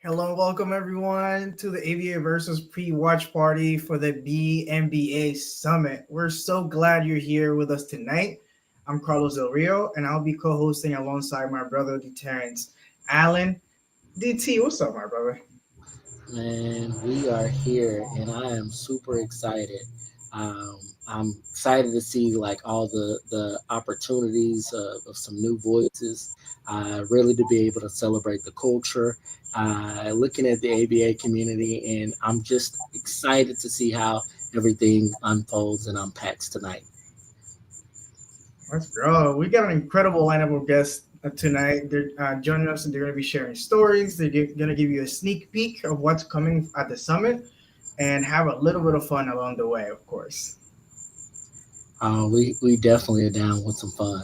Hello, welcome everyone to the ABA versus pre-watch party for the BMBA Summit. We're so glad you're here with us tonight. I'm Carlos Del Rio, and I'll be co-hosting alongside my brother, Terrence Allen. DT, what's up, my brother? Man, we are here, and I am super excited. I'm excited to see like all the opportunities of some new voices. Really to be able to celebrate the culture. Looking at the ABA community, and I'm just excited to see how everything unfolds and unpacks tonight. Let's go. We got an incredible lineup of guests tonight. They're joining us, and they're going to be sharing stories. They're going to give you a sneak peek of what's coming at the summit and have a little bit of fun along the way, of course. We definitely are down with some fun.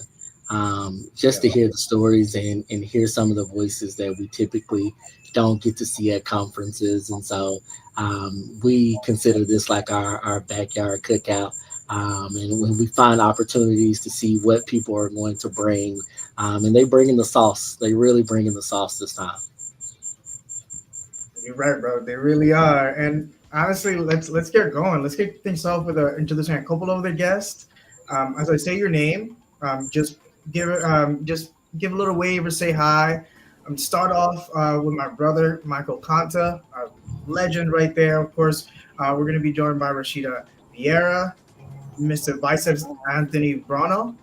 Just to Yeah. hear the stories and hear some of the voices that we typically don't get to see at conferences. And so we consider this like our backyard cookout. And when we find opportunities to see what people are going to bring, and they bring in the sauce, they really bring in the sauce this time. You're right, bro. They really are. And honestly, let's get going. Let's kick things off with introducing a couple of the guests. As I say your name, just give a little wave or say hi. Start off with my brother Michael Conta, a legend right there. Of course, we're gonna be joined by Rashida Vieira, Mr. Biceps Anthony Bruno,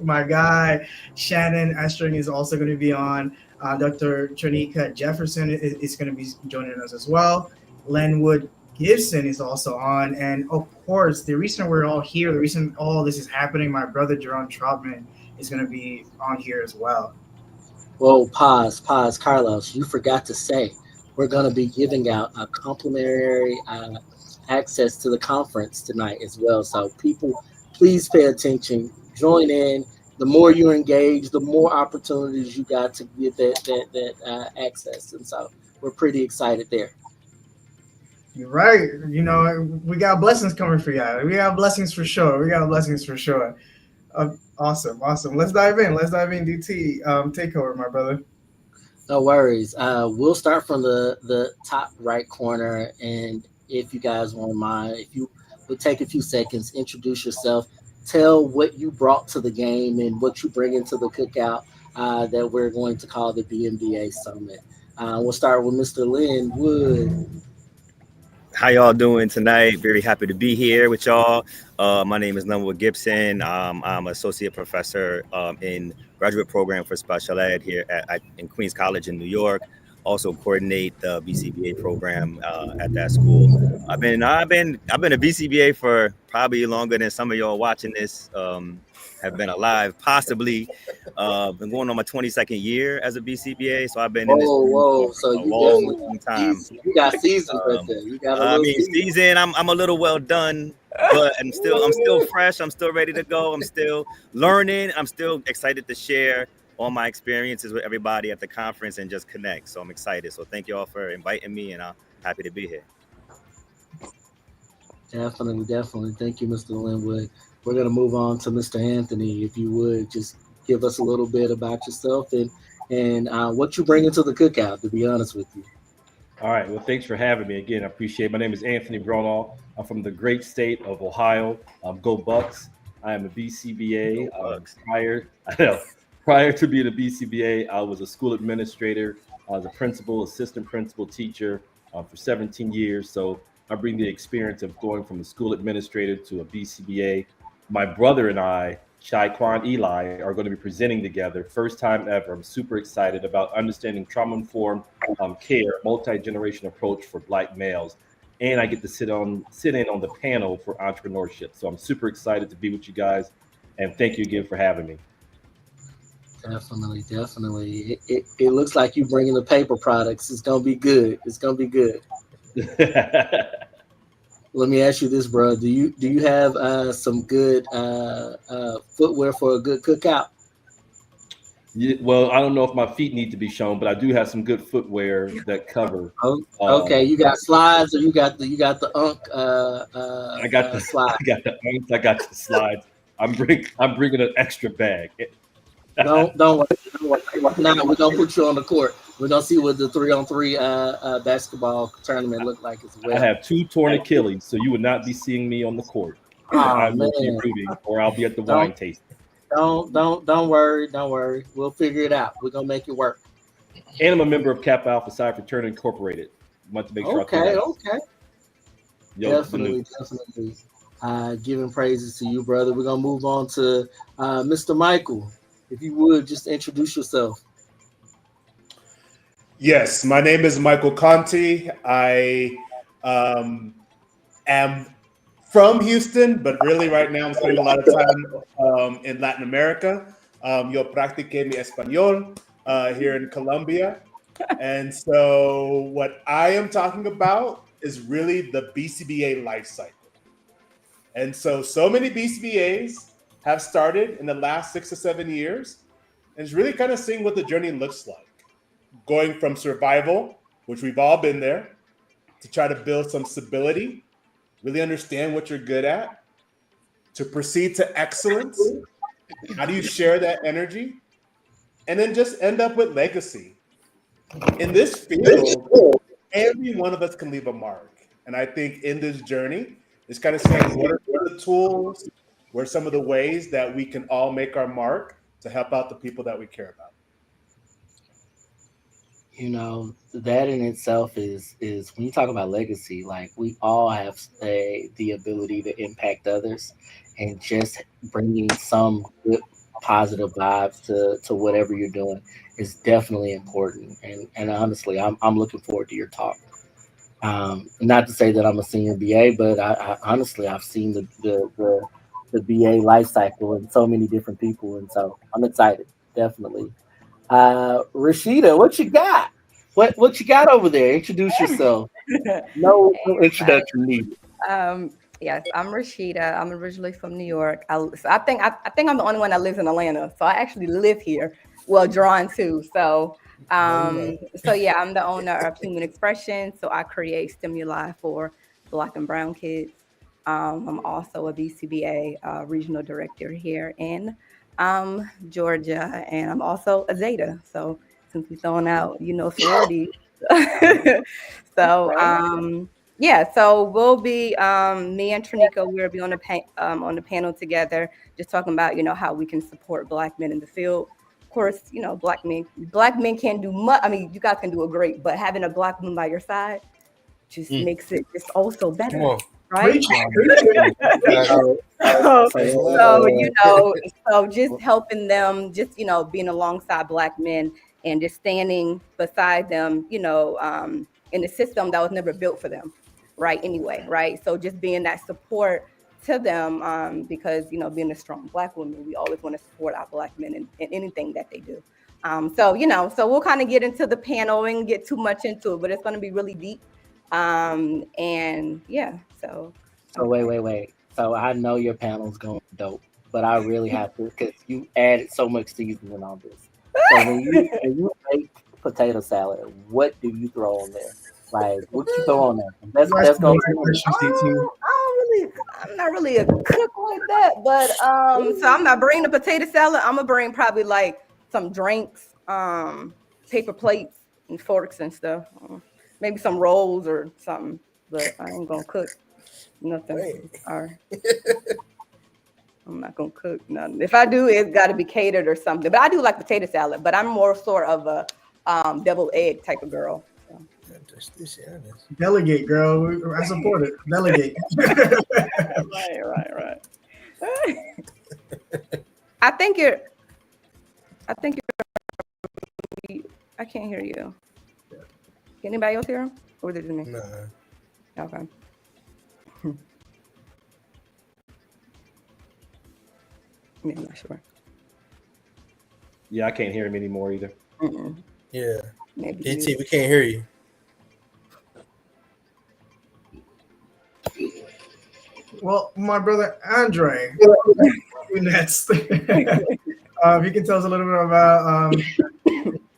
my guy Shannon Estring is also going to be on. Dr. Tronika Jefferson is going to be joining us as well. Lenwood Gibson is also on, and of course, the reason we're all here, the reason all this is happening, my brother Jerome Troutman is going to be on here as well. Whoa, pause, Carlos. You forgot to say we're going to be giving out a complimentary access to the conference tonight as well. So people, please pay attention, join in. The more you engage, the more opportunities you got to get that access. And so we're pretty excited there. You're right. You know, we got blessings coming for you. We got blessings for sure. We got blessings for sure. Awesome, awesome. Let's dive in. Let's dive in, DT. Take over, my brother. No worries. We'll start from the top right corner, and if you guys won't mind, if you would take a few seconds, introduce yourself, tell what you brought to the game and what you bring into the cookout that we're going to call the BMBA Summit. We'll start with Mr. Lynn Wood. How y'all doing tonight? Very happy to be here with y'all. My name is Lenwood Gibson. I'm associate professor in graduate program for special ed here in Queens College in New York. Also coordinate the BCBA program at that school. I've been a BCBA for probably longer than some of y'all watching this have been alive. Possibly been going on my 22nd year as a BCBA, so I've been in this Whoa! So for a you long time. you got seasons right there. You got a little season. I'm a little well done, but I'm still fresh. I'm still ready to go. I'm still learning. I'm still excited to share all my experiences with everybody at the conference and just connect. So I'm excited. So thank you all for inviting me, and I'm happy to be here. Definitely. Thank you, Mr. Linwood. We're going to move on to Mr. Anthony. If you would just give us a little bit about yourself and what you bring into the cookout, to be honest with you. All right. Well, thanks for having me again. I appreciate it. My name is Anthony Bronall. I'm from the great state of Ohio. Go Bucks. I am a BCBA. Prior to being a BCBA, I was a school administrator. I was a principal, assistant principal, teacher for 17 years. So I bring the experience of going from a school administrator to a BCBA. My brother and I, Shaquan Eli, are going to be presenting together. First time ever. I'm super excited about understanding trauma-informed care, multi-generation approach for Black males. And I get to sit in on the panel for entrepreneurship. So I'm super excited to be with you guys. And thank you again for having me. Definitely. It looks like you bringing the paper products. It's going to be good. Let me ask you this, bro. Do you have some good footwear for a good cookout? Yeah, well, I don't know if my feet need to be shown, but I do have some good footwear that cover. Okay, you got slides, or you got the unk. I got the slide. I got the unks. I got the slides. I'm bringing an extra bag. Don't worry. Now we're gonna put you on the court. We're gonna see what the 3-on-3 basketball tournament look like as well. I have 2 torn Achilles, so you would not be seeing me on the court. Oh I man, will be rooting, or I'll be at the wine tasting. don't worry. We'll figure it out. We're gonna make it work. And I'm a member of Kappa Alpha Psi Fraternity Incorporated. Want to make sure I throw that. Okay. Definitely. Giving praises to you, brother. We're gonna move on to Mr. Michael. If you would just introduce yourself. Yes, my name is Michael Conti. I am from Houston, but really right now I'm spending a lot of time in Latin America. Yo practiqué mi español here in Colombia. And so what I am talking about is really the BCBA life cycle. And so many BCBAs have started in the last 6 to 7 years. And it's really kind of seeing what the journey looks like. Going from survival, which we've all been there, to try to build some stability, really understand what you're good at, to proceed to excellence. How do you share that energy? And then just end up with legacy. In this field, every one of us can leave a mark. And I think in this journey, it's kind of saying what are the tools, what are some of the ways that we can all make our mark to help out the people that we care about. You know, that in itself is when you talk about legacy, like we all have the ability to impact others, and just bringing some good positive vibes to whatever you're doing is definitely important. And honestly, I'm looking forward to your talk. Not to say that I'm a senior BA, but I honestly I've seen the BA life cycle in so many different people, and so I'm excited, definitely. Rashida, what you got? What you got over there? Introduce yourself. No introduction needed. Yes, I'm Rashida. I'm originally from New York. I think I'm the only one that lives in Atlanta. So I actually live here. Well, drawn to. So yeah, I'm the owner of Human Expression. So I create stimuli for Black and Brown kids. I'm also a BCBA regional director here in Georgia, and I'm also a Zeta. So since we're throwing out, sorority. Yeah, so we'll be me and Trinica, we'll be on the panel together, just talking about how we can support Black men in the field. Of course, Black men can't do much. I mean, you guys can do it great, but having a Black woman by your side just makes it just also better, right? So just helping them, just being alongside Black men and just standing beside them, in a system that was never built for them, right? Anyway, right? So just being that support to them, because being a strong Black woman, we always want to support our Black men in anything that they do. So we'll kind of get into the panel and get too much into it, but it's going to be really deep. And yeah, so wait. So I know your panel's going dope, but I really have to, because you added so much seasoning on this. So when you make potato salad, what do you throw on there? Like, what you throw on there? Let's go. I'm not really a cook like that, but so I'm not bringing the potato salad. I'm gonna bring probably like some drinks, paper plates and forks and stuff. Maybe some rolls or something, but I ain't gonna cook nothing. All right. I'm not gonna cook nothing. If I do, it's got to be catered or something. But I do like potato salad. But I'm more sort of a deviled egg type of girl. So. Delegate, girl. I support it. Delegate. Right. I think you're. I can't hear you. Can anybody else hear him? Or is it just me? No. Okay. Yeah, I'm not sure. Yeah, I can't hear him anymore either. Yeah. Maybe DT, we can't hear you. Well, my brother Andre, next. He can tell us a little bit about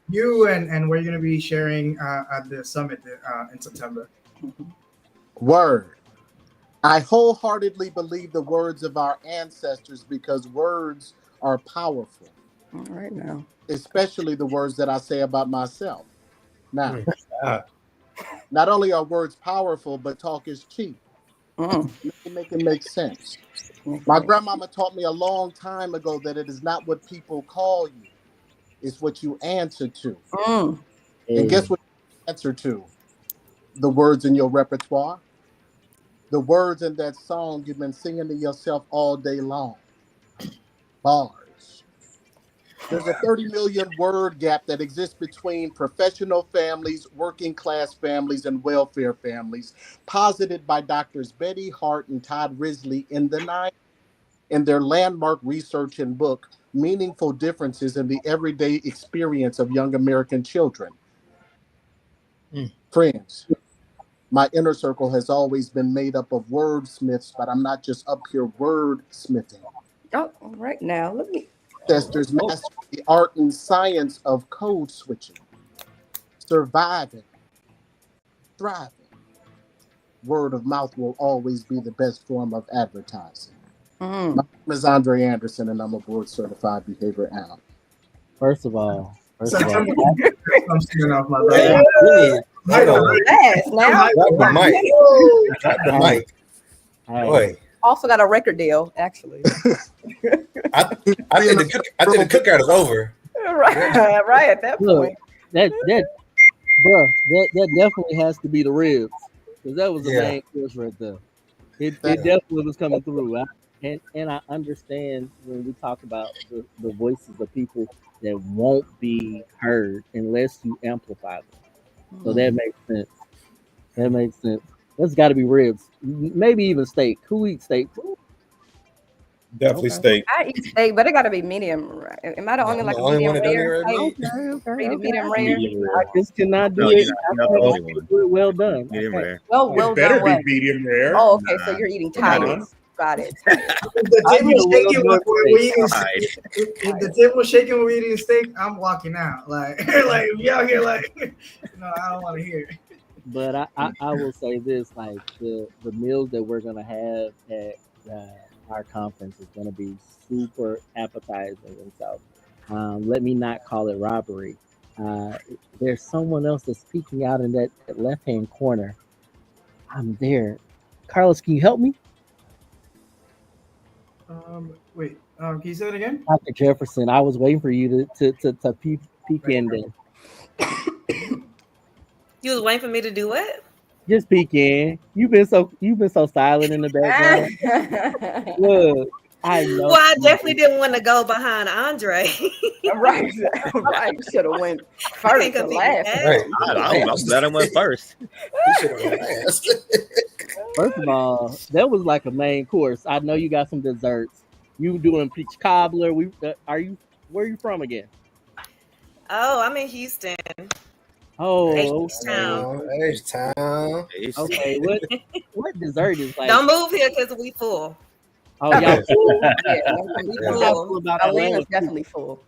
you and where you're going to be sharing at the summit in September. Word. I wholeheartedly believe the words of our ancestors because words are powerful. All right now. Especially the words that I say about myself. Now, Ah, not only are words powerful, but talk is cheap. Mm. Let me make it make sense. My grandmama taught me a long time ago that it is not what people call you, it's what you answer to. Mm. And guess what you answer to? The words in your repertoire, the words in that song you've been singing to yourself all day long. Bars. There's a 30 million word gap that exists between professional families, working class families, and welfare families, posited by doctors Betty Hart and Todd Risley in the 90s in their landmark research and book, Meaningful Differences in the Everyday Experience of Young American Children. Friends, my inner circle has always been made up of wordsmiths, but I'm not just up here wordsmithing. Oh, right now, let me. Ancestors mastered the art and science of code switching, surviving, thriving. Word of mouth will always be the best form of advertising. Mm. My name is Andre Anderson, and I'm a board certified behavior analyst. First of all, I'm scaring off my yeah, brother. we need- hold on. Yes, now. Drop the mic. Drop the mic. hey, Boy, Also got a record deal, actually. I think the cookout is over. right at that look, point. that that definitely has to be the ribs, because that was the Yeah. main course right there. It definitely was coming through. And I understand when we talk about the voices of people that won't be heard unless you amplify them. So that makes sense. That makes sense. That's got to be ribs, maybe even steak. Who eats steak? Definitely Okay. steak. I eat steak, but it got to be medium rare. Am I the only I'm like the a only medium one that don't rare? eat red meat. Medium rare. Medium I rare. just cannot do No, it. you're not the only one. Do it well done. Medium Okay. rare. Well It better done. be What? medium rare. Oh, okay. So Nah. you're eating Come on. tigers. Got it. If the I table need a shaking well when done we eating Alright. if the table shaking when we eating steak, I'm walking out. Like like if y'all here like no, I don't want to hear it. But I will say this: like the meals that we're gonna have at our conference is gonna be super appetizing, and so let me not call it robbery. There's someone else that's speaking out in that left hand corner. I'm there. Carlos, can you help me? Wait, can you say it again? Dr. Jefferson, I was waiting for you to peek in there. You was waiting for me to do what? Just peek in. You've been so silent in the background. Look, I know. Well, I definitely didn't want to go behind Andre. right. Right. You should have went first Can't or compete last. with that. Right. I'm glad I went first. You should have went last. First of all, that was like a main course. I know you got some desserts. You doing peach cobbler. Where are you from again? Oh, I'm in Houston. Oh, H-Town. H-Town. okay. What dessert is like? Don't move here because we full. Oh, y'all full? Yeah, We Y'all full. full about Atlanta's Atlanta. definitely full.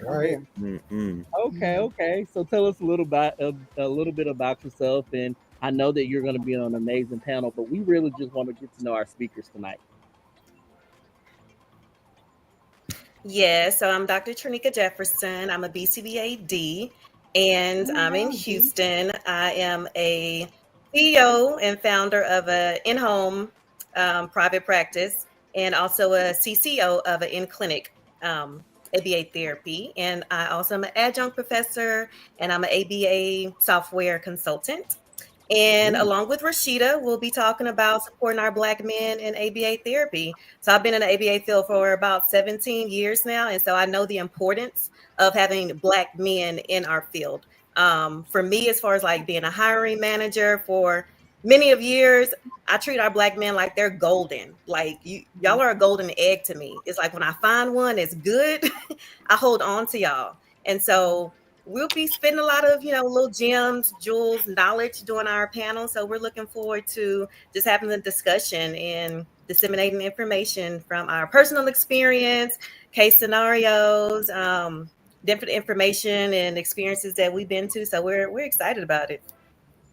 Right. Mm-mm. Okay. So tell us a little bit about yourself, and I know that you're going to be on an amazing panel, but we really just want to get to know our speakers tonight. Yeah, so I'm Dr. Trinika Jefferson. I'm a BCBA-D, and I'm in Houston. I am a CEO and founder of an in-home private practice, and also a CCO of an in-clinic ABA therapy. And I also am an adjunct professor, and I'm an ABA software consultant. And along with Rashida, we'll be talking about supporting our Black men in ABA therapy. So I've been in the ABA field for about 17 years now. And so I know the importance of having Black men in our field. For me, as far as like being a hiring manager for many of years, I treat our Black men like they're golden. Like y'all are a golden egg to me. It's like when I find one that's good, I hold on to y'all. And so we'll be spending a lot of, little gems, jewels, knowledge during our panel. So we're looking forward to just having the discussion and disseminating information from our personal experience, case scenarios, different information and experiences that we've been to. So we're excited about it.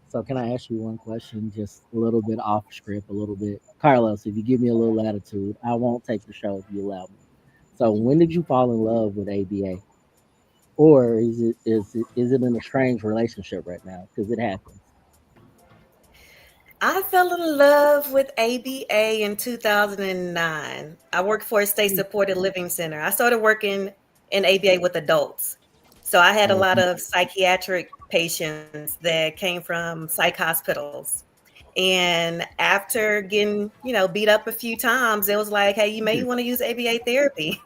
So can I ask you one question, just a little bit off script, a little bit? Carlos, if you give me a little latitude, I won't take the show if you allow me. So when did you fall in love with ABA? or is it in a strange relationship right now? Because it happens. I fell in love with ABA in 2009. I worked for a state supported living center. I started working in ABA with adults. So I had a lot of psychiatric patients that came from psych hospitals. And after getting, beat up a few times, it was like, hey, you may want to use ABA therapy.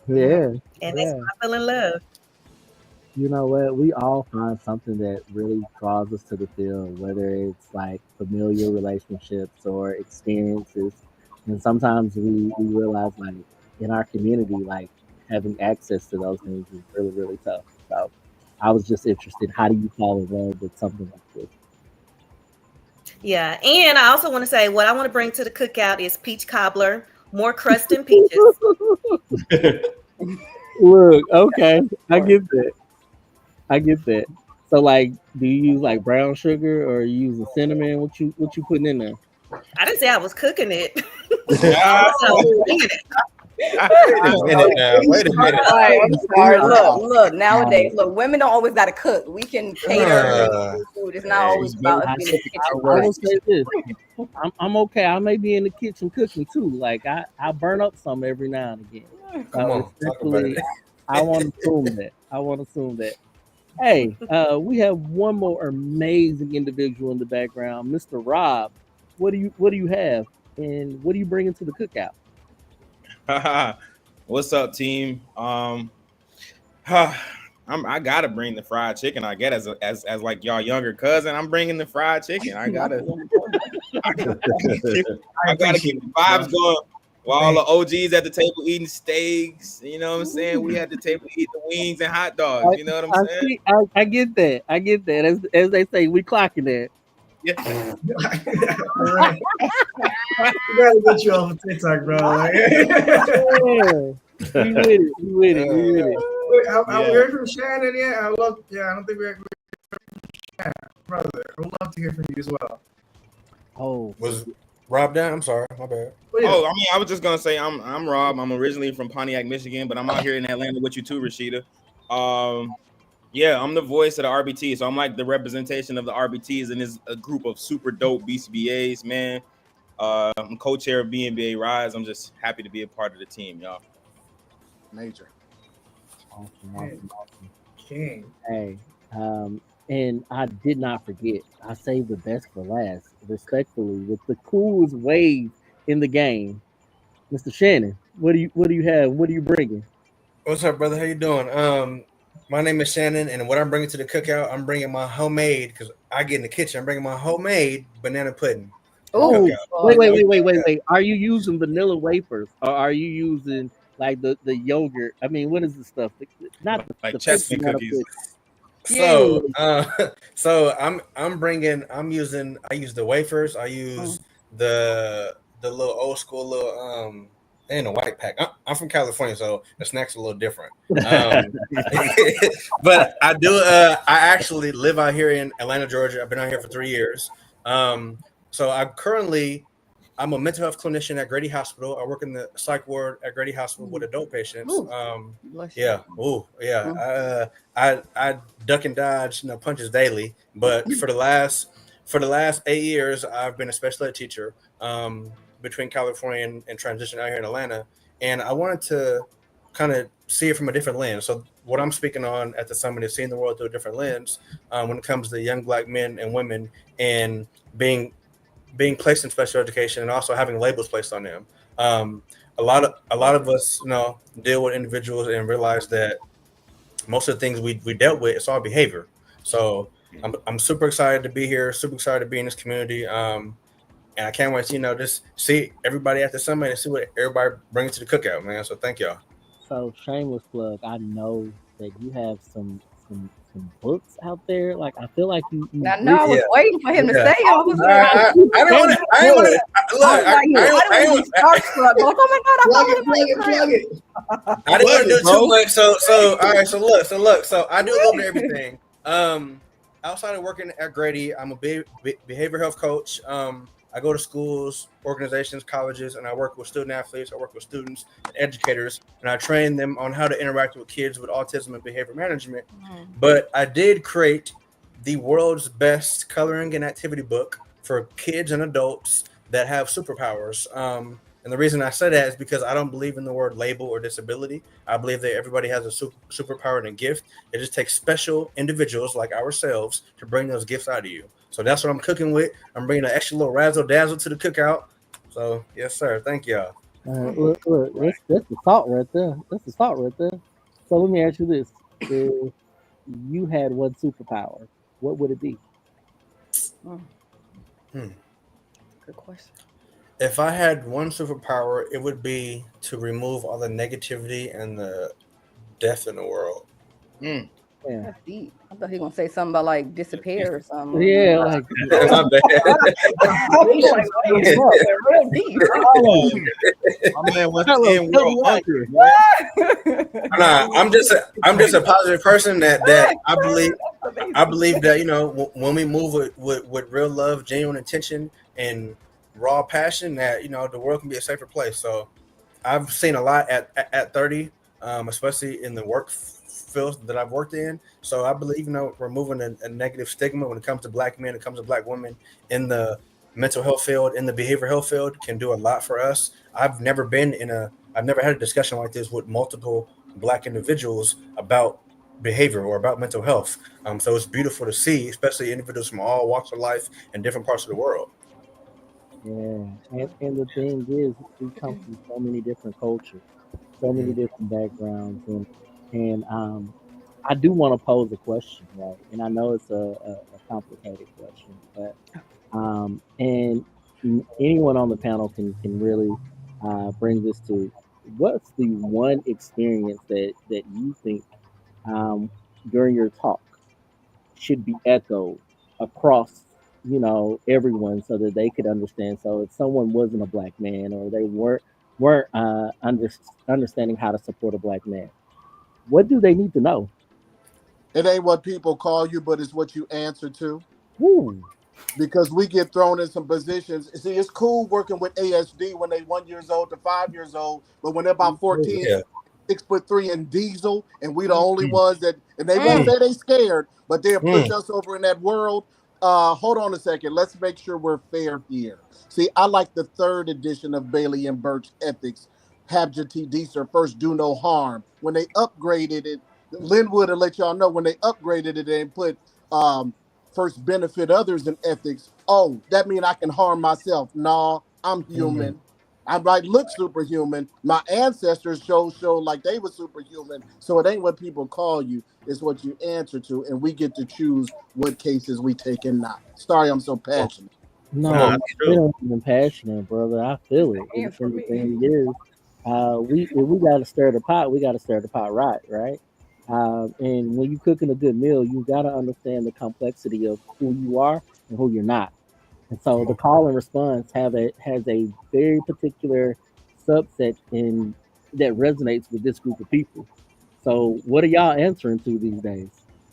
Yeah, And that's yeah. when I fell in love. You know what? We all find something that really draws us to the field, whether it's like familiar relationships or experiences. And sometimes we realize, like, in our community, like, having access to those things is really, really tough. So I was just interested, how do you fall in love with something like this? Yeah. And I also want to say what I want to bring to the cookout is peach cobbler, more crust than peaches. Look, okay, I get that. I get that. So, like, do you use like brown sugar or are you using cinnamon? What you putting in there? I didn't say I was cooking it. Ah, I was bringing it. wait a minute now. Wait a minute. All right, I'm sorry. Look. Nowadays, look, women don't always gotta cook. We can cater food. It's not always about us being in the kitchen. I will say this: I'm okay. I may be in the kitchen cooking too. Like I burn up some every now and again. Come on, talk about it. I want to assume that. Hey, we have one more amazing individual in the background, Mr. Rob. What do you have, and what are you bringing to the cookout? What's up, team? I gotta bring the fried chicken. I get as like y'all younger cousin. I'm bringing the fried chicken. I gotta keep the vibes going. While all the OGs at the table eating steaks, you know what I'm saying? We at the table eating the wings and hot dogs. You know what I'm saying? I get that. As they say, we clocking that. Yeah. We gotta get you off of TikTok, bro. Like, We with it. wait, have we heard from Shannon yet? I don't think we heard from Shannon, brother. I would love to hear from you as well. Oh, Was Rob down? I'm sorry, my bad. Oh, I mean, I was just gonna say I'm Rob. I'm originally from Pontiac, Michigan, but I'm out here in Atlanta with you too, Rashida. Yeah, I'm the voice of the RBT, so I'm like the representation of the RBTs, and it's a group of super dope BCBAs, man. I'm co-chair of BMBA Rise. I'm just happy to be a part of the team, y'all. Major. awesome. King. Hey, and I did not forget. I saved the best for last, respectfully, with the coolest wave in the game, Mr. Shannon. What do you have? What are you bringing? What's up, brother? How you doing? My name is Shannon, and what I'm bringing to the cookout, I'm bringing my homemade, because I get in the kitchen. I'm bringing my homemade banana pudding. Oh, wait. Are you using vanilla wafers or are you using like the yogurt? I mean, what is the stuff? Not Like the chestnut banana cookies. pudding. So I use the wafers. I use the little old school little in a white pack. I'm from California, so the snacks are a little different. But I do. I actually live out here in Atlanta, Georgia. I've been out here for 3 years. So I'm a mental health clinician at Grady Hospital. I work in the psych ward at Grady Hospital with adult patients. I duck and dodge, punches daily. But for the last 8 years, I've been a special ed teacher between California and transition out here in Atlanta. And I wanted to kind of see it from a different lens. So what I'm speaking on at the summit is seeing the world through a different lens when it comes to young Black men and women and being placed in special education and also having labels placed on them. A lot of us, deal with individuals and realize that most of the things we dealt with, it's all behavior. So I'm super excited to be here, super excited to be in this community. And I can't wait to, just see everybody at the summit and see what everybody brings to the cookout, man. So thank y'all. So shameless plug. I know that you have some books out there. Like I feel like you I was waiting for him to say. I was I didn't want to do too much. So all right. So look. So I do a little bit of everything. Outside of working at Grady, I'm a behavioral health coach. I go to schools, organizations, colleges, and I work with student athletes. I work with students and educators, and I train them on how to interact with kids with autism and behavior management. But I did create the world's best coloring and activity book for kids and adults that have superpowers. And the reason I say that is because I don't believe in the word label or disability. I believe that everybody has a superpower and a gift. It just takes special individuals like ourselves to bring those gifts out of you. So that's what I'm cooking with. I'm bringing an extra little razzle dazzle to the cookout. So yes, sir. Thank y'all. Look, that's the salt right there. That's the salt right there. So let me ask you this: if you had one superpower, what would it be? Good question. If I had one superpower, it would be to remove all the negativity and the death in the world. Yeah, That's deep. I thought he was gonna say something about like disappear or something. yeah, like My bad. Like, real deep. My man wants to end world hunger. Nah, I'm just a positive person that I believe that, you know, when we move with real love, genuine intention, and raw passion, that, you know, the world can be a safer place. So I've seen a lot at 30, especially in the work field that I've worked in. So I believe, you know, removing a negative stigma when it comes to Black men, it comes to Black women in the mental health field, in the behavioral health field, can do a lot for us. I've never had a discussion like this with multiple Black individuals about behavior or about mental health. So it's beautiful to see, especially individuals from all walks of life and different parts of the world. yeah, and the thing is, we come from so many different cultures, so many different backgrounds, and I do want to pose a question, right? And I know it's a complicated question, but and anyone on the panel can really bring this to what's the one experience that you think um, during your talk should be echoed across, you know, everyone, so that they could understand. So if someone wasn't a Black man, or they weren't understanding how to support a Black man, what do they need to know? It ain't what people call you, but it's what you answer to. Woo. Because we get thrown in some positions. See, it's cool working with ASD when they 1 year old to 5 years old, but when they're about 14, Yeah. 6'3" and diesel, and we the only ones that, and they won't say they scared, but they'll push us over in that world. Hold on a second. Let's make sure we're fair here. See, I like the third edition of Bailey and Birch Ethics. Habjati Deeser, first do no harm. When they upgraded it, Linwood will let y'all know when they upgraded it and put first benefit others in ethics. Oh, that means I can harm myself. Nah, I'm human. I might look superhuman. My ancestors show like they were superhuman. So it ain't what people call you, it's what you answer to, and we get to choose what cases we take and not. Sorry, I'm so passionate. No, Nah, it ain't even passionate, brother. I feel it. And the thing is, if we got to stir the pot, we got to stir the pot right? And when you're cooking a good meal, you got to understand the complexity of who you are and who you're not. And so the call and response has a very particular subset in that resonates with this group of people. So what are y'all answering to these days?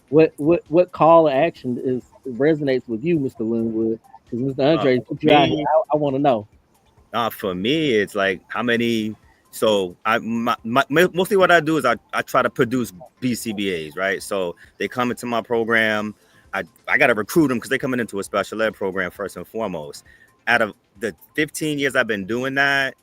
What call to action resonates with you, Mr. Linwood? Because Mr. Andre put you out here. I want to know. For me, it's like how many. So mostly what I do is I try to produce BCBAs, right? So they come into my program. I got to recruit them because they're coming into a special ed program first and foremost. Out of the 15 years I've been doing that,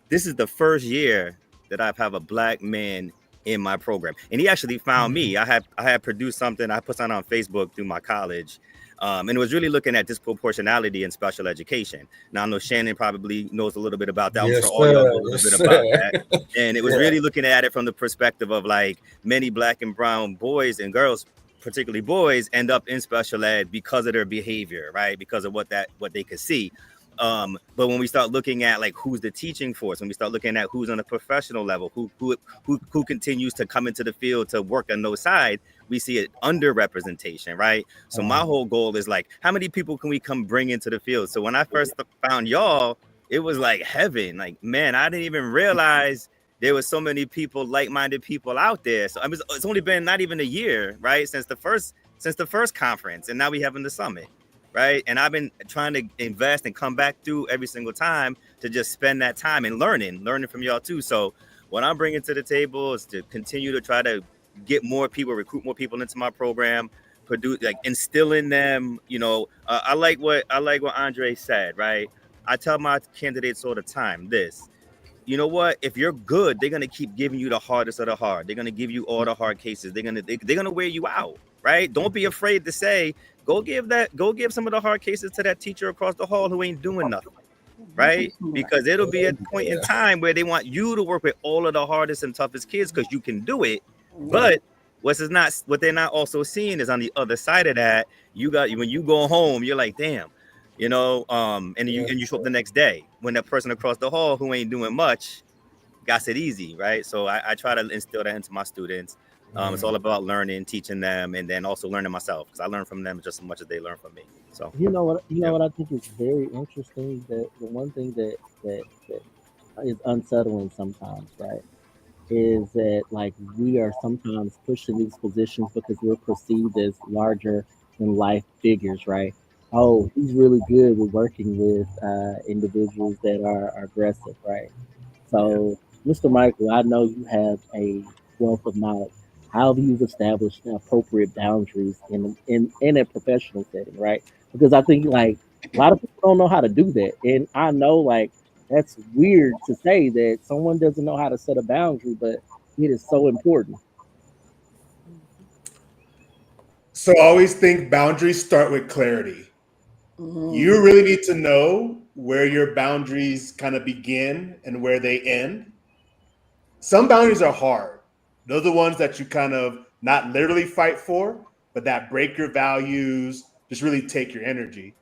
this is the first year that I've had a Black man in my program, and he actually found me. I had produced something. I put something on Facebook through my college. And it was really looking at disproportionality in special education. Now, I know Shannon probably knows a little bit about that. Yes, I'm sure all y'all know a little yes, bit about that. And it was really looking at it from the perspective of like many Black and brown boys and girls, particularly boys, end up in special ed because of their behavior, right? Because of what they could see. But when we start looking at like who's the teaching force, when we start looking at who's on a professional level, who continues to come into the field to work on those sides, we see it underrepresentation, right? So my whole goal is like, how many people can we come bring into the field? So when I first found y'all, it was like heaven. Like, man, I didn't even realize there was so many people, like-minded people out there. So I mean, it's only been not even a year, right, since the first conference, and now we having the summit. right? And I've been trying to invest and come back through every single time to just spend that time and learning from y'all too. So what I'm bringing to the table is to continue to try to get more people, recruit more people into my program, produce, like instill in them, I like what Andre said, right? I tell my candidates all the time this. You know what? If you're good, they're gonna keep giving you the hardest of the hard. They're gonna give you all the hard cases. They're gonna wear you out, right? Don't be afraid to say, go give some of the hard cases to that teacher across the hall who ain't doing nothing, right? Because it'll be a point in time where they want you to work with all of the hardest and toughest kids because you can do it. But what they're not also seeing is on the other side of that, when you go home, you're like, damn. And you show up the next day when that person across the hall who ain't doing much got it easy, right? So I try to instill that into my students. It's all about learning, teaching them, and then also learning myself because I learn from them just as much as they learn from me. So what I think is very interesting, that the one thing that is unsettling sometimes, right, is that like we are sometimes pushed in these positions because we're perceived as larger than life figures, right? Oh, he's really good with working with individuals that are aggressive, right? So, Mr. Michael, I know you have a wealth of knowledge. How have you established appropriate boundaries in a professional setting, right? Because I think like a lot of people don't know how to do that, and I know like that's weird to say that someone doesn't know how to set a boundary, but it is so important. So I always think boundaries start with clarity. You really need to know where your boundaries kind of begin and where they end. Some boundaries are hard. Those are the ones that you kind of not literally fight for, but that break your values, just really take your energy.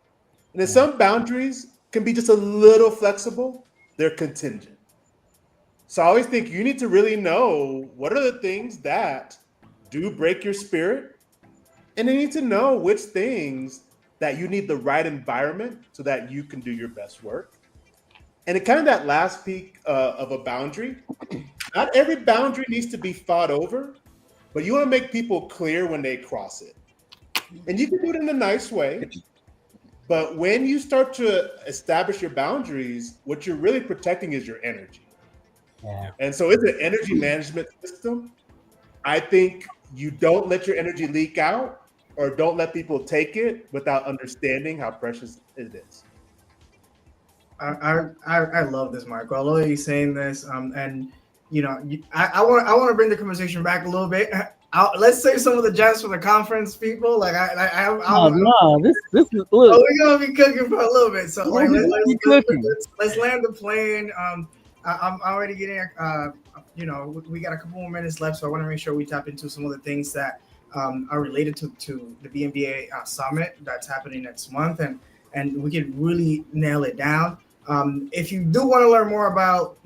And then some boundaries can be just a little flexible. They're contingent. So I always think you need to really know what are the things that do break your spirit, and you need to know which things that you need the right environment so that you can do your best work. And it kind of that last peak of a boundary, not every boundary needs to be fought over, but you want to make people clear when they cross it. And you can do it in a nice way. But when you start to establish your boundaries, what you're really protecting is your energy. Yeah. And so it's an energy management system. I think you don't let your energy leak out, or don't let people take it without understanding how precious it is. I love this, Michael. I love you saying this. And I want to bring the conversation back a little bit. Let's say some of the gems for the conference people. Like this is look. We're gonna be cooking for a little bit. So like let's land the plane. I'm already getting we got a couple more minutes left, so I want to make sure we tap into some of the things that are related to the BMBA summit that's happening next month, and we can really nail it down. If you do want to learn more about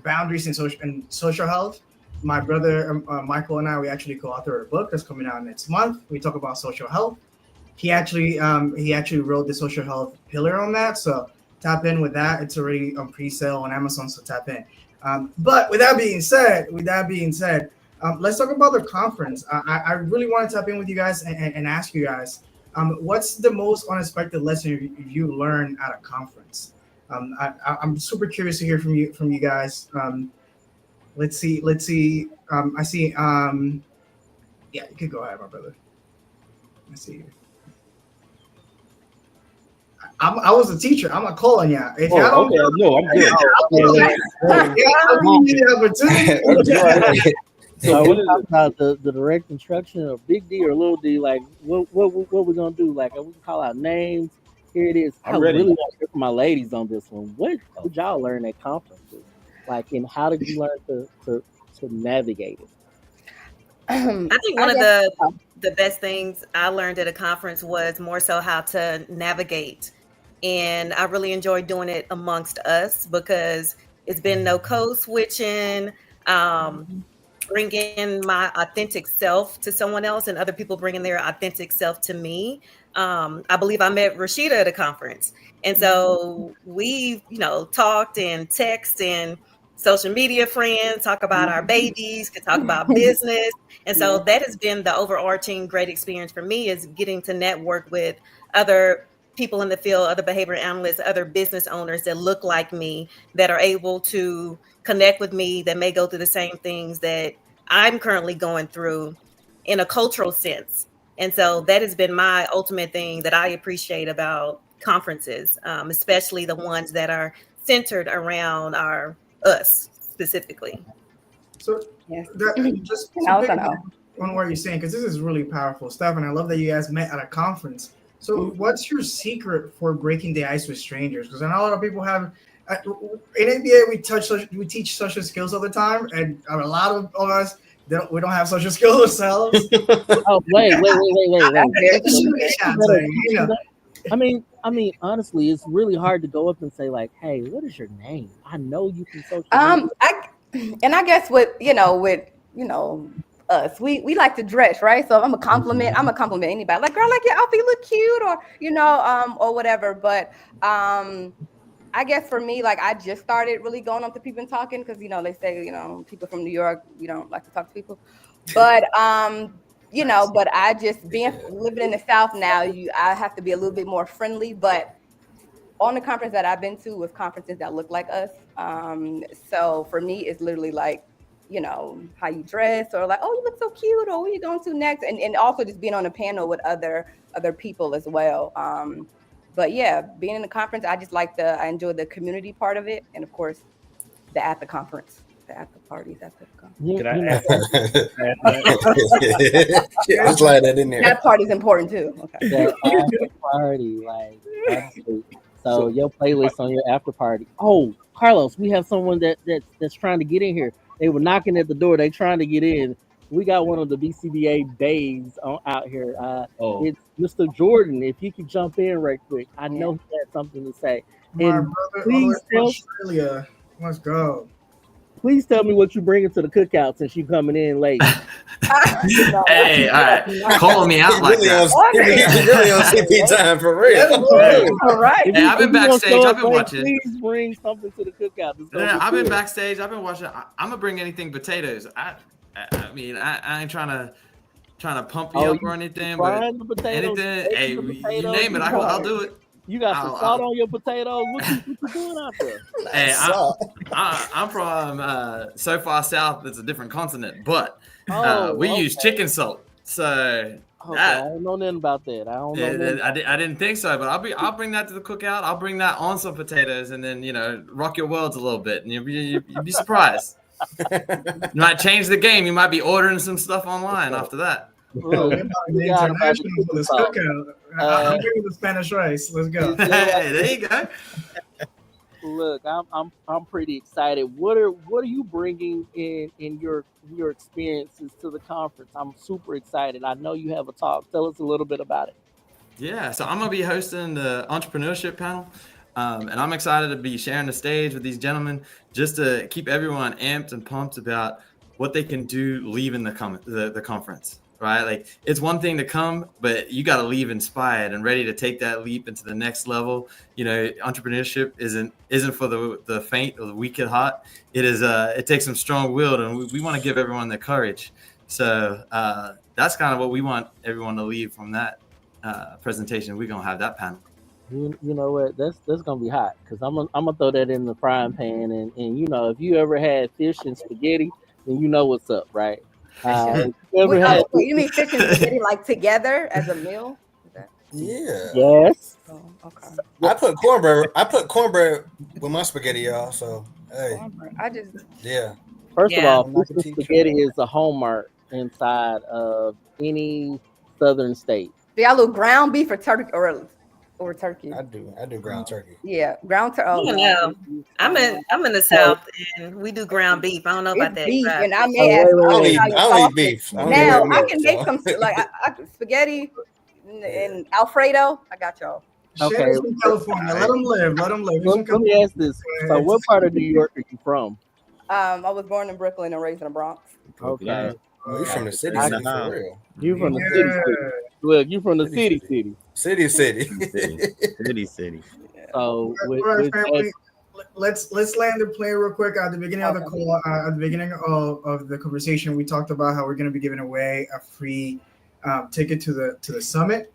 boundaries in social health, my brother Michael and I, we actually co-authored a book that's coming out next month. We talk about social health. He actually wrote the social health pillar on that, so tap in with that. It's already on pre-sale on Amazon, so tap in. But with that being said, let's talk about the conference. I really want to tap in with you guys and ask you guys, what's the most unexpected lesson you learned at a conference? I'm super curious to hear from you guys. Let's see. I see. Yeah, you could go ahead, my brother. I see you. I was a teacher. I'm not calling y'all. If y'all don't, okay. No, I'm good. I'll give you the opportunity. So we talk about the direct instruction of Big D or Little D. Like, what we gonna do? Like, we can call out names. Here it is. I'm ready. Really want to hear from my ladies on this one. What did y'all learn at conferences? Like, and how did you learn to navigate it? I think one of the best things I learned at a conference was more so how to navigate. And I really enjoyed doing it amongst us because it's been no code switching, bringing my authentic self to someone else and other people bringing their authentic self to me. I believe I met Rashida at a conference. And so we, talked and text and social media friends, talk about our babies, could talk about business. And so that has been the overarching great experience for me, is getting to network with other people in the field, other behavior analysts, other business owners that look like me, that are able to connect with me, that may go through the same things that I'm currently going through in a cultural sense. And so that has been my ultimate thing that I appreciate about conferences, especially the ones that are centered around us specifically. So Yes. that just And also, on what you're saying, because this is really powerful stuff, and I love that you guys met at a conference. So, what's your secret for breaking the ice with strangers? Because I know a lot of people have. In NBA, we teach social skills all the time, and a lot of us we don't have social skills ourselves. Oh, wait. I mean, honestly, it's really hard to go up and say like, "Hey, what is your name? I know you can social." I guess with us, we like to dress, right? So I'm a compliment anybody. Like, girl, like your outfit look cute, or or whatever. But I guess for me, like, I just started really going up to people and talking because they say people from New York, we don't like to talk to people. But but I just living in the South now, I have to be a little bit more friendly. But on the conference that I've been to with conferences that look like us, so for me, it's literally like, how you dress, or like, oh, you look so cute, or where you going to next, and also just being on a panel with other people as well. But yeah, being in the conference, I enjoy the community part of it, and of course, the after conference, the after parties after the conference. Can I add Just slide that in there. That part is important too. Okay. The after party, like, honestly. So your playlist on your after party. Oh, Carlos, we have someone that's trying to get in here. They were knocking at the door. They trying to get in. We got one of the BCBA babes out here. It's Mr. Jordan. If you could jump in right quick, I know he had something to say. My And brother, please all the way from Australia. Let's go. Please tell me what you bringing to the cookout since you coming in late. Hey, all right, calling me out like that. He really on CP time for real. All right. Hey, I've been backstage. I've been watching. Please bring something to the cookout. Yeah, I've been backstage. I've been watching. I'm gonna bring anything potatoes. I mean, I ain't trying to pump you up or anything, but anything. Hey, you name it, I'll do it. You got some salt on your potatoes. What you doing out there? Hey, I'm from so far south. It's a different continent, but we use chicken salt. So I don't know nothing about that. I don't know. I didn't think so, but I'll bring that to the cookout. I'll bring that on some potatoes, and then rock your worlds a little bit, and you'll be surprised. You might change the game. You might be ordering some stuff online after that. Look, international for this cookout. I'm bringing the Spanish rice. Let's go. Hey, there you go. Look, I'm pretty excited. What are you bringing in your experiences to the conference? I'm super excited. I know you have a talk. Tell us a little bit about it. Yeah, so I'm gonna be hosting the entrepreneurship panel, and I'm excited to be sharing the stage with these gentlemen just to keep everyone amped and pumped about what they can do leaving the conference. Right, like it's one thing to come, but you got to leave inspired and ready to take that leap into the next level. Entrepreneurship isn't for the faint or the weak at heart. It is. It takes some strong will, and we want to give everyone the courage. So that's kind of what we want everyone to leave from that presentation. We're gonna have that panel. You know what? That's gonna be hot because I'm gonna throw that in the frying pan, and if you ever had fish and spaghetti, then you know what's up, right? You mean fish and spaghetti like together as a meal? Yeah. Yes. Oh, okay. I put cornbread with my spaghetti, y'all. So hey. Yeah. First of all, fish and spaghetti is a hallmark inside of any southern state. Do y'all do ground beef or turkey or turkey? I do ground turkey. Yeah, ground turkey. Oh, no. I'm in the South and we do ground beef. I don't know about that. Beef, and I may ask. I'll eat beef. Now I can make some like spaghetti and Alfredo. I got y'all. Okay. From California. Let them live. Let me ask this. So, what part of New York are you from? I was born in Brooklyn and raised in the Bronx. Okay. Oh, you from the city for real. You from the city. Look, you from the city. City. So, let's land the plane real quick. At the beginning of the call, at the beginning of the conversation, we talked about how we're going to be giving away a free ticket to the summit.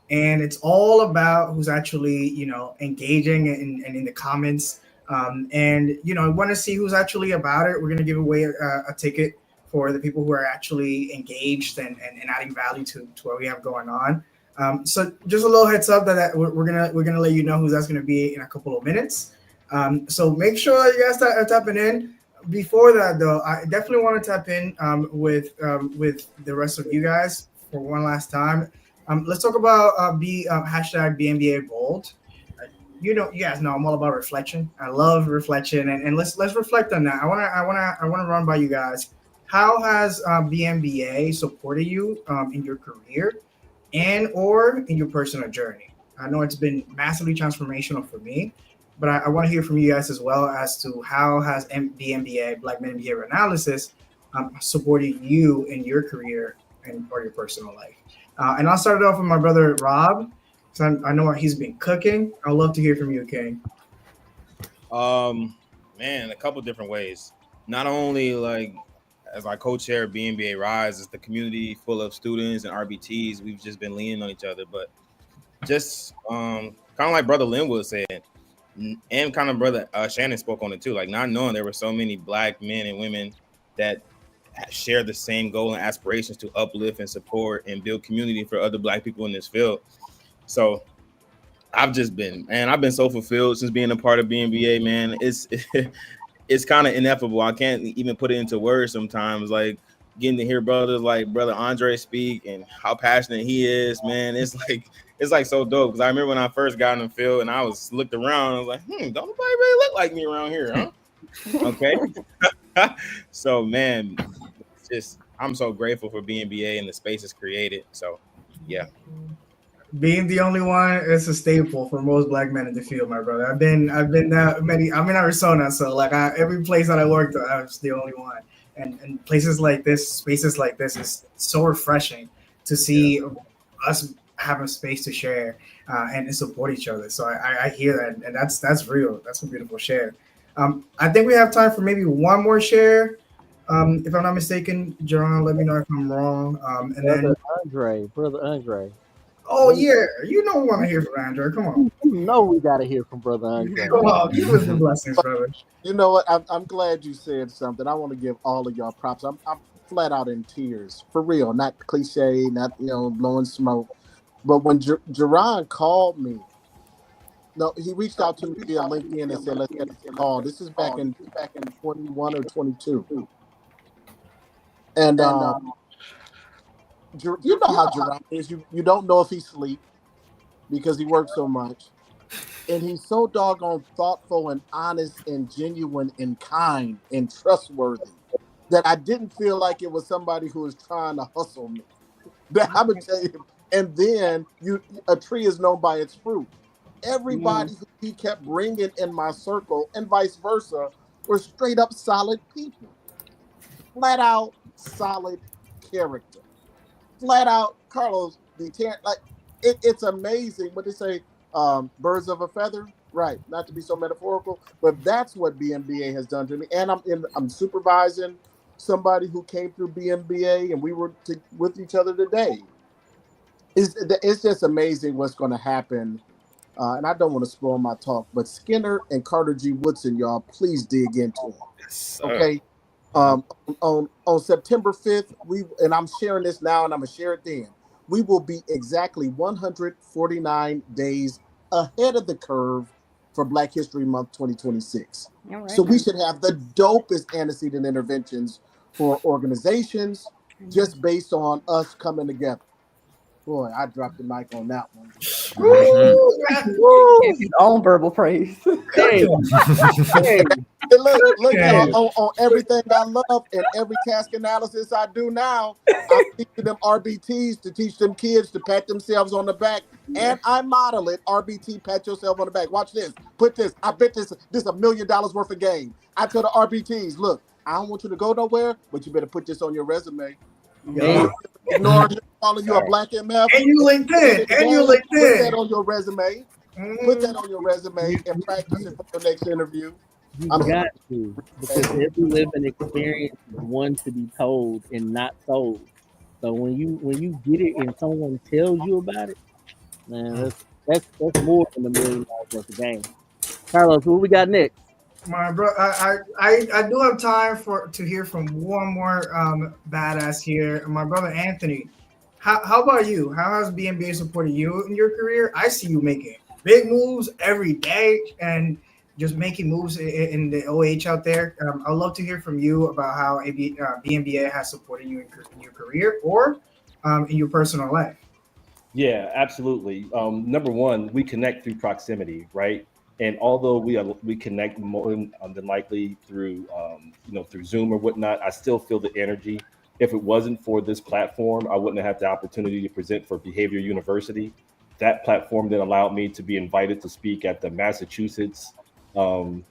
and it's all about who's actually, engaging and in the comments. And want to see who's actually about it. We're going to give away a ticket for the people who are actually engaged and adding value to what we have going on. So just a little heads up that we're gonna let you know who that's gonna be in a couple of minutes. So make sure that you guys are tapping in. Before that, though, I definitely want to tap in with the rest of you guys for one last time. Let's talk about hashtag BMBA Bold. You guys know I'm all about reflection. I love reflection, and let's reflect on that. I wanna run by you guys. How has BMBA supported you in your career and or in your personal journey? I know it's been massively transformational for me, but I want to hear from you guys as well as to how has BMBA, Black Men in Behavior Analysis, supported you in your career and or your personal life. And I'll start it off with my brother Rob. So I know he's been cooking. I'd love to hear from you, King. Man, a couple different ways. Not only like as I co-chair of BMBA Rise, it's the community full of students and RBTs. We've just been leaning on each other, but just kind of like Brother Linwood said, and kind of Brother Shannon spoke on it too. Like not knowing there were so many Black men and women that share the same goal and aspirations to uplift and support and build community for other Black people in this field. So I've been so fulfilled since being a part of BMBA, man. It's kind of ineffable. I can't even put it into words sometimes. Like getting to hear brothers like Brother Andre speak and how passionate he is, man. It's like so dope. Because I remember when I first got in the field and I looked around, I was like, don't nobody really look like me around here, huh? Okay. So man, I'm so grateful for BMBA and the space it's created. So yeah. Being the only one is a staple for most Black men in the field, my brother. I've been that many. I'm in Arizona, so like every place that I worked, I was the only one. And places like this, spaces like this, is so refreshing to see us have a space to share and support each other. So I hear that, and that's real. That's a beautiful share. I think we have time for maybe one more share. If I'm not mistaken, Jerron, let me know if I'm wrong. And Brother Andre. Oh yeah, we want to hear from Andre. Come on. We got to hear from Brother Andre. Come on, give us the blessings, brother. You know what? I'm glad you said something. I want to give all of y'all props. I'm flat out in tears, for real. Not cliche, not blowing smoke. But when Jerron called me, he reached out to me via LinkedIn and said, "Let's get a call." This is back in 21 or 22, and you know how Jerron is. You don't know if he sleep because he works so much. And he's so doggone thoughtful and honest and genuine and kind and trustworthy that I didn't feel like it was somebody who was trying to hustle me. I'm gonna tell you. And then a tree is known by its fruit. Everybody who he kept bringing in my circle and vice versa were straight up solid people. Flat out solid character. Flat out, Carlos, it's amazing what they say, birds of a feather, right? Not to be so metaphorical, but that's what BMBA has done to me. And I'm supervising somebody who came through BMBA, and we were with each other today. It's just amazing what's going to happen. And I don't want to spoil my talk, but Skinner and Carter G. Woodson, y'all, please dig into them. Yes, okay. On September 5th, and I'm sharing this now and I'm going to share it then. We will be exactly 149 days ahead of the curve for Black History Month 2026. Right. So we should have the dopest antecedent interventions for organizations just based on us coming together. Boy, I dropped the mic on that one. His own verbal praise. Hey, look on everything I love and every task analysis I do now, I'm teaching them RBTs to teach them kids to pat themselves on the back, and I model it. RBT, pat yourself on the back. Watch this. Put this. I bet this $1 million worth of game. I tell the RBTs, look, I don't want you to go nowhere, but you better put this on your resume. Ignore calling you a Black MF. And you LinkedIn. Put that on your resume. Put that on your resume and practice it for your next interview. You got to, because every living experience is one to be told and not sold. So when you get it and someone tells you about it, Man, that's more than $1 million worth of game. Carlos, what we got next? My bro, I do have time to hear from one more badass here. My brother Anthony. How about you? How has BMBA supported you in your career? I see you making big moves every day and just making moves in the OH out there. I'd love to hear from you about how BMBA has supported you in your career or in your personal life. Yeah, absolutely. Number one, we connect through proximity, right? And although we connect more than likely through through Zoom or whatnot, I still feel the energy. If it wasn't for this platform, I wouldn't have had the opportunity to present for Behavior University. That platform then allowed me to be invited to speak at the Massachusetts um,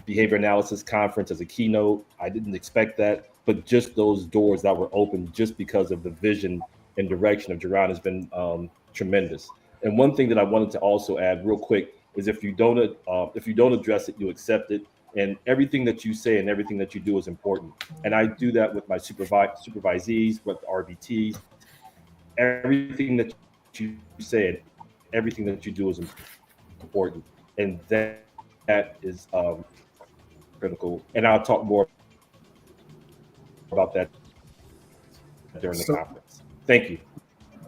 Behavior Analysis Conference as a keynote. I didn't expect that, but just those doors that were open just because of the vision and direction of Jerron has been tremendous. And one thing that I wanted to also add real quick is if you don't address it, you accept it. And everything that you say and everything that you do is important. And I do that with my supervisees, with the RBTs. Everything that you say and everything that you do is important. And that is critical. And I'll talk more about that during the conference. Thank you.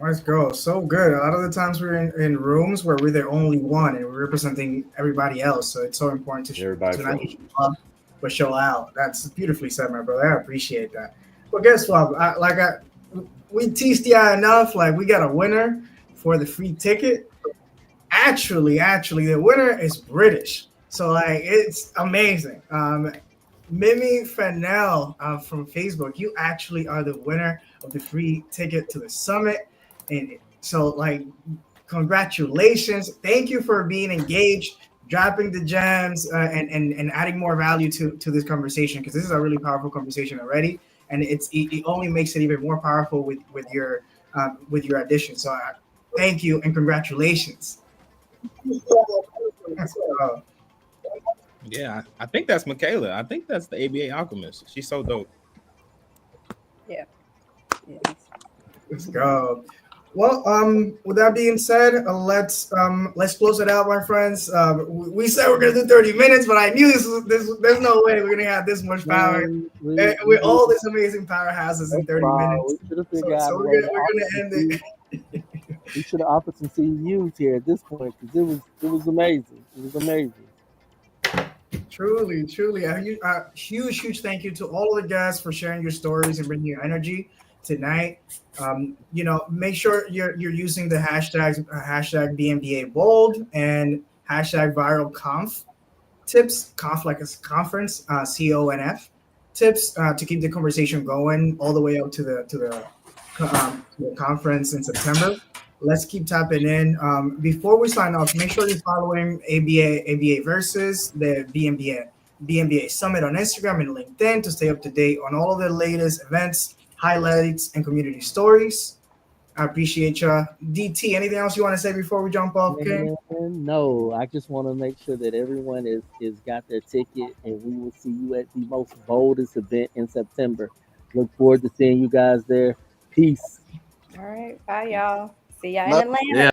Let's go. So good. A lot of the times we're in rooms where we're the only one and we're representing everybody else. So it's so important to show up, but show out. That's beautifully said, my brother. I appreciate that. But guess what? We teased you enough. Like we got a winner for the free ticket. Actually, the winner is British. So like it's amazing. Mimi Fennell from Facebook, you actually are the winner of the free ticket to the summit. And so, like, congratulations. Thank you for being engaged, dropping the gems, and adding more value to this conversation, because this is a really powerful conversation already. And it only makes it even more powerful with your addition. So thank you and congratulations. Yeah, I think that's Michaela. I think that's the ABA Alchemist. She's so dope. Yeah. Let's go. Well, with that being said, let's close it out, my friends. We said we're gonna do 30 minutes, but I knew there's no way we're gonna have this much power with all these amazing powerhouses in 30 minutes. So we're gonna end it. We should have offered some CEUs here at this point because it was amazing. It was amazing. Truly, a huge thank you to all of the guests for sharing your stories and bringing your energy tonight. Make sure you're using the hashtag BMBA bold and hashtag viral conf tips, conf like a conference, CONF tips to keep the conversation going all the way up to the conference in September. Let's keep tapping in. Before we sign off, make sure you're following ABA Versus, the BMBA Summit on Instagram and LinkedIn to stay up to date on all of the latest events, highlights, and community stories. I appreciate you. DT, anything else you want to say before we jump off, King? No, I just want to make sure that everyone is got their ticket, and we will see you at the most boldest event in September. Look forward to seeing you guys there. Peace. All right. Bye, y'all. See y'all in Atlanta. Yeah.